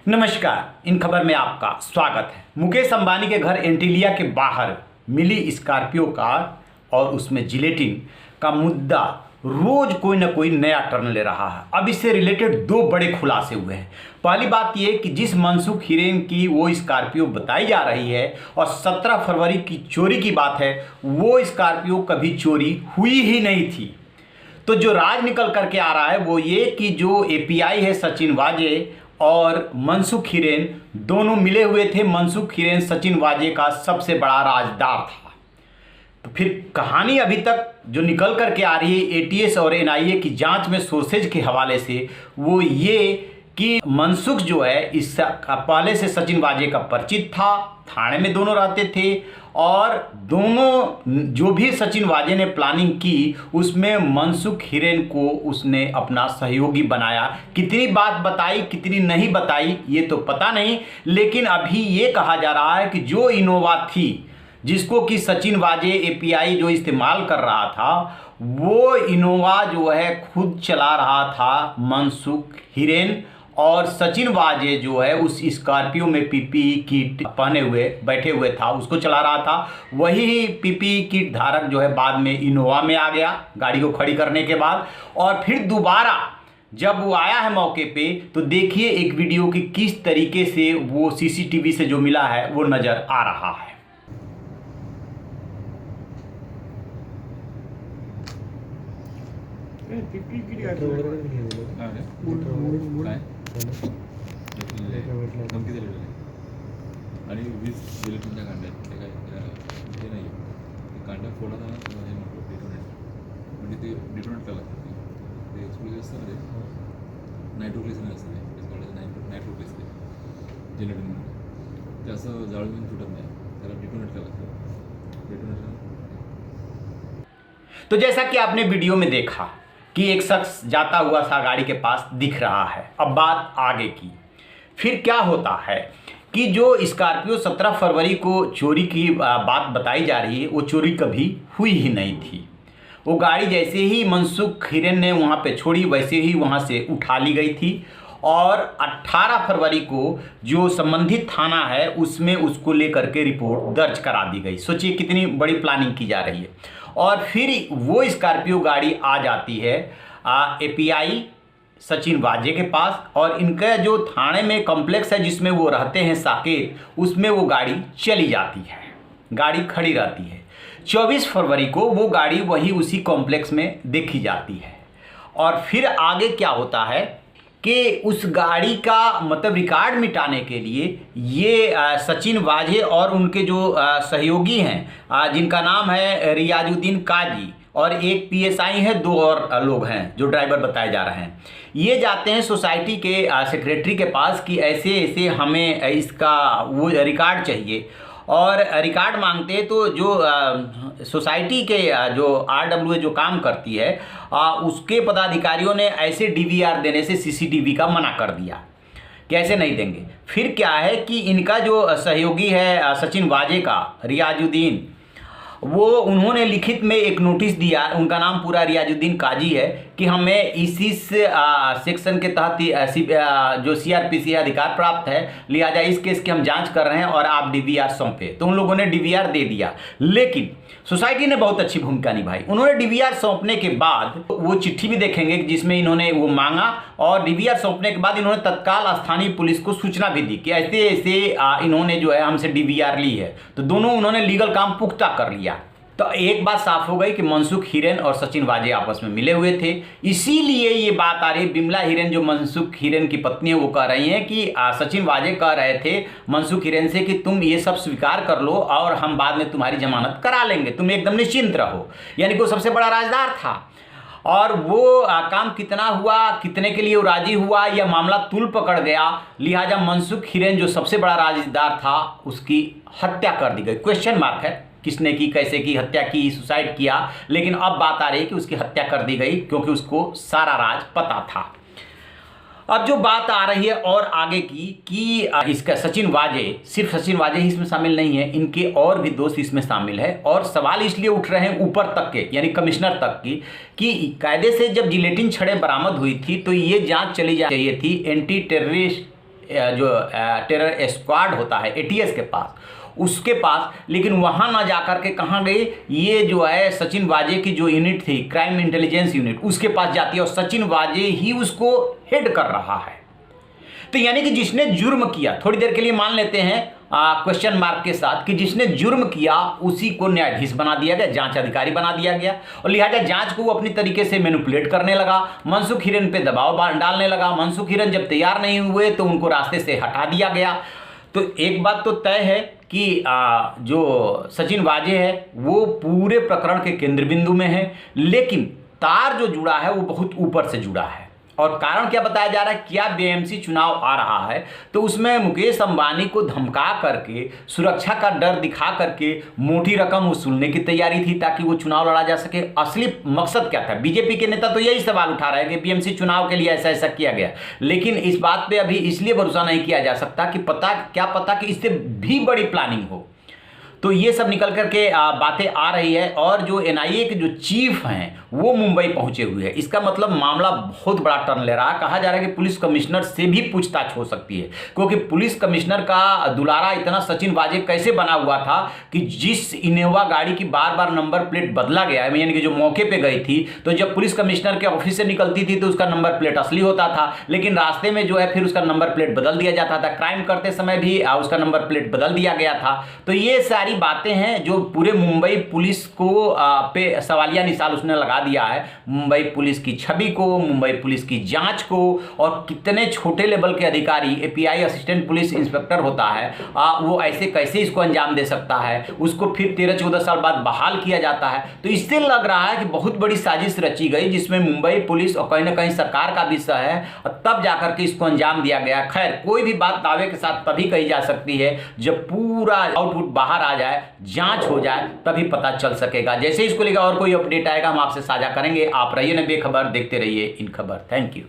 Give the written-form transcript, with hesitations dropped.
नमस्कार। इन खबर में आपका स्वागत है। मुकेश अंबानी के घर एंटीलिया के बाहर मिली स्कॉर्पियो कार और उसमें जिलेटिन का मुद्दा रोज कोई ना कोई नया टर्न ले रहा है। अब इससे रिलेटेड दो बड़े खुलासे हुए हैं। पहली बात यह कि जिस मनसुख हिरेन की वो स्कॉर्पियो बताई जा रही है और 17 फरवरी की चोरी की बात है, वो स्कॉर्पियो कभी चोरी हुई ही नहीं थी। तो जो राज निकल करके आ रहा है वो ये कि जो एपीआई है सचिन वाजे और मनसुख हिरेन दोनों मिले हुए थे। मनसुख हिरेन सचिन वाजे का सबसे बड़ा राजदार था। तो फिर कहानी अभी तक जो निकल करके आ रही है एटीएस और एनआईए की जांच में सोर्सेज के हवाले से, वो ये कि मनसुख जो है इस पहले से सचिन वाजे का परिचित था, थाने में दोनों रहते थे और दोनों जो भी सचिन वाजे ने प्लानिंग की उसमें मनसुख हिरेन को उसने अपना सहयोगी बनाया। कितनी बात बताई कितनी नहीं बताई ये तो पता नहीं, लेकिन अभी ये कहा जा रहा है कि जो इनोवा थी जिसको कि सचिन वाजे एपीआई जो इस्तेमाल कर रहा था, वो इनोवा जो है खुद चला रहा था मनसुख हिरेन और सचिन वाजे जो है उस स्कॉर्पियो में पीपीई किट पहने हुए बैठे हुए था, उसको चला रहा था। वही पीपीई किट धारक जो है बाद में इनोवा में आ गया गाड़ी को खड़ी करने के बाद, और फिर दोबारा जब वो आया है मौके पे तो देखिए एक वीडियो की किस तरीके से वो सीसीटीवी से जो मिला है वो नजर आ रहा है। धमकी दिलेली आहे आणि 20 जिलेटिनच्या कांड्या ते काय हे नाही ते कांड्या फोडताना हे नको डिटोनेट म्हणजे ते डिटोनेट करायला लागतं ते एक्सप्लोजिव्ह असतं ना ते नायट्रोग्लिसरीन असतं ते नायट्रोग्लिसरीन जिलेटिन म्हणजे ते असं जाळून फुटत नाही, त्याला डिटोनेट करायला लागतं डिटोनेशन। तो जैसा कि आपने वीडियो में देखा कि एक शख्स जाता हुआ सा गाड़ी के पास दिख रहा है। अब बात आगे की, फिर क्या होता है कि जो स्कॉर्पियो 17 फरवरी को चोरी की बात बताई जा रही है वो चोरी कभी हुई ही नहीं थी। वो गाड़ी जैसे ही मनसुख हिरेन ने वहाँ पे छोड़ी वैसे ही वहाँ से उठा ली गई थी और 18 फरवरी को जो संबंधित थाना है उसमें उसको लेकर के रिपोर्ट दर्ज करा दी गई। सोचिए कितनी बड़ी प्लानिंग की जा रही है। और फिर वो स्कॉर्पियो गाड़ी आ जाती है एपीआई सचिन वाजे के पास और इनका जो थाने में कॉम्प्लेक्स है जिसमें वो रहते हैं साकेत, उसमें वो गाड़ी चली जाती है, गाड़ी खड़ी रहती है। 24 फरवरी को वो गाड़ी वही उसी कॉम्प्लेक्स में देखी जाती है। और फिर आगे क्या होता है कि उस गाड़ी का मतलब रिकॉर्ड मिटाने के लिए ये सचिन वाजे और उनके जो सहयोगी हैं जिनका नाम है रियाजुद्दीन काजी और एक पीएसआई है, दो और लोग हैं जो ड्राइवर बताए जा रहे हैं, ये जाते हैं सोसाइटी के सेक्रेटरी के पास कि ऐसे ऐसे हमें इसका वो रिकॉर्ड चाहिए और रिकॉर्ड मांगते हैं। तो जो सोसाइटी के जो आरडब्ल्यूए जो काम करती है उसके पदाधिकारियों ने ऐसे डीवीआर देने से सीसीटीवी का मना कर दिया कि ऐसे नहीं देंगे। फिर क्या है कि इनका जो सहयोगी है सचिन वाजे का रियाजुद्दीन, वो उन्होंने लिखित में एक नोटिस दिया, उनका नाम पूरा रियाजुद्दीन काजी है, कि हमें इसी सेक्शन के तहत जो सीआरपीसी अधिकार प्राप्त है, लिहाजा इस केस की हम जांच कर रहे हैं और आप डीवीआर सौंपे। तो उन लोगों ने डीवीआर दे दिया, लेकिन सोसाइटी ने बहुत अच्छी भूमिका निभाई। उन्होंने डीवीआर सौंपने के बाद वो चिट्ठी भी देखेंगे जिसमें इन्होंने वो मांगा और डीवीआर सौंपने के बाद इन्होंने तत्काल स्थानीय पुलिस को सूचना भी दी कि ऐसे ऐसे इन्होंने जो है हमसे डीवीआर ली है। तो दोनों उन्होंने लीगल काम पुख्ता कर लिया। तो एक बात साफ हो गई कि मनसुख हिरेन और सचिन वाजे आपस में मिले हुए थे। इसीलिए ये बात आ रही, बिमला हिरेन जो मनसुख हिरेन की पत्नी है वो कह रही हैं कि सचिन वाजे कह रहे थे मनसुख हिरेन से कि तुम ये सब स्वीकार कर लो और हम बाद में तुम्हारी जमानत करा लेंगे, तुम एकदम निश्चिंत रहो। यानी कि वो सबसे बड़ा राजदार था और वो काम कितना हुआ, कितने के लिए वो राजी हुआ, यह मामला तुल पकड़ गया। लिहाजा मनसुख हिरेन जो सबसे बड़ा राजदार था उसकी हत्या कर दी गई। क्वेश्चन मार्क है किसने की, कैसे की हत्या की, सुसाइड किया, लेकिन अब बात आ रही है कि उसकी हत्या कर दी गई क्योंकि उसको सारा राज पता था। अब जो बात आ रही है और आगे की कि इसका सचिन वाजे, सिर्फ सचिन वाजे ही इसमें शामिल नहीं है, इनके और भी दोस्त इसमें शामिल है। और सवाल इसलिए उठ रहे हैं ऊपर तक के, यानी कमिश्नर तक की, कि कायदे से जब जिलेटिन छड़ें बरामद हुई थी तो ये जांच चली चाहिए थी एंटी टेररिस्ट जो टेरर स्क्वाड होता है एटीएस के पास, उसके पास, लेकिन वहाँ ना जाकर के कहाँ गई, ये जो है सचिन वाजे की जो यूनिट थी क्राइम इंटेलिजेंस यूनिट, उसके पास जाती है और सचिन वाजे ही उसको हेड कर रहा है। तो यानी कि जिसने जुर्म किया, थोड़ी देर के लिए मान लेते हैं क्वेश्चन मार्क के साथ, कि जिसने जुर्म किया उसी को न्यायाधीश बना दिया गया, जांच अधिकारी बना दिया गया, और लिहाजा जांच को वो अपनी तरीके से मैनिपुलेट करने लगा, मनसुख हिरेन पे दबाव डालने लगा। मनसुख हिरेन जब तैयार नहीं हुए तो उनको रास्ते से हटा दिया गया। तो एक बात तो तय है कि जो सचिन वाजे है वो पूरे प्रकरण के केंद्र बिंदु में है, लेकिन तार जो जुड़ा है वो बहुत ऊपर से जुड़ा है। और कारण क्या बताया जा रहा है, क्या बीएमसी चुनाव आ रहा है तो उसमें मुकेश अंबानी को धमका करके, सुरक्षा का डर दिखा करके मोटी रकम वसूलने की तैयारी थी ताकि वो चुनाव लड़ा जा सके। असली मकसद क्या था? बीजेपी के नेता तो यही सवाल उठा रहे हैं कि बीएमसी चुनाव के लिए ऐसा ऐसा किया गया, लेकिन इस बात पे अभी इसलिए भरोसा नहीं किया जा सकता कि क्या पता कि इससे भी बड़ी प्लानिंग हो। तो ये सब निकल करके बातें आ रही है, और जो एनआईए के जो चीफ हैं वो मुंबई पहुंचे हुए हैं। इसका मतलब मामला बहुत बड़ा टर्न ले रहा है। कहा जा रहा है कि पुलिस कमिश्नर से भी पूछताछ हो सकती है, क्योंकि पुलिस कमिश्नर का दुलारा इतना सचिन वाजे कैसे बना हुआ था कि जिस इनोवा गाड़ी की बार बार नंबर प्लेट बदला गया है, यानी कि जो मौके पर गई थी, तो जब पुलिस कमिश्नर के ऑफिस से निकलती थी तो उसका नंबर प्लेट असली होता था, लेकिन रास्ते में जो है फिर उसका नंबर प्लेट बदल दिया जाता था। क्राइम करते समय भी उसका नंबर प्लेट बदल दिया गया था। तो ये सारी बातें हैं जो पूरे मुंबई पुलिस को पे सवालिया निशान उसने लगा दिया है, मुंबई पुलिस की छवि को, मुंबई पुलिस की जांच को, और कितने छोटे लेवल के अधिकारी, एपीआई असिस्टेंट पुलिस इंस्पेक्टर होता है, वो ऐसे कैसे इसको अंजाम दे सकता है, उसको फिर 13-14 साल बाद बहाल किया जाता है। तो इससे लग रहा है कि बहुत बड़ी साजिश रची गई जिसमें मुंबई पुलिस और कहीं ना कहीं सरकार का भी सह है, और तब जाकर के इसको अंजाम दिया गया। खैर, कोई भी बात दावे के साथ तभी कही जा सकती है जब पूरा आउटपुट बाहर आ जाए, जांच हो जाए, तभी पता चल सकेगा। जैसे इसको लेकर और कोई अपडेट आएगा हम आपसे साझा करेंगे। आप रहिए ना बेखबर, देखते रहिए इन खबर। Thank you.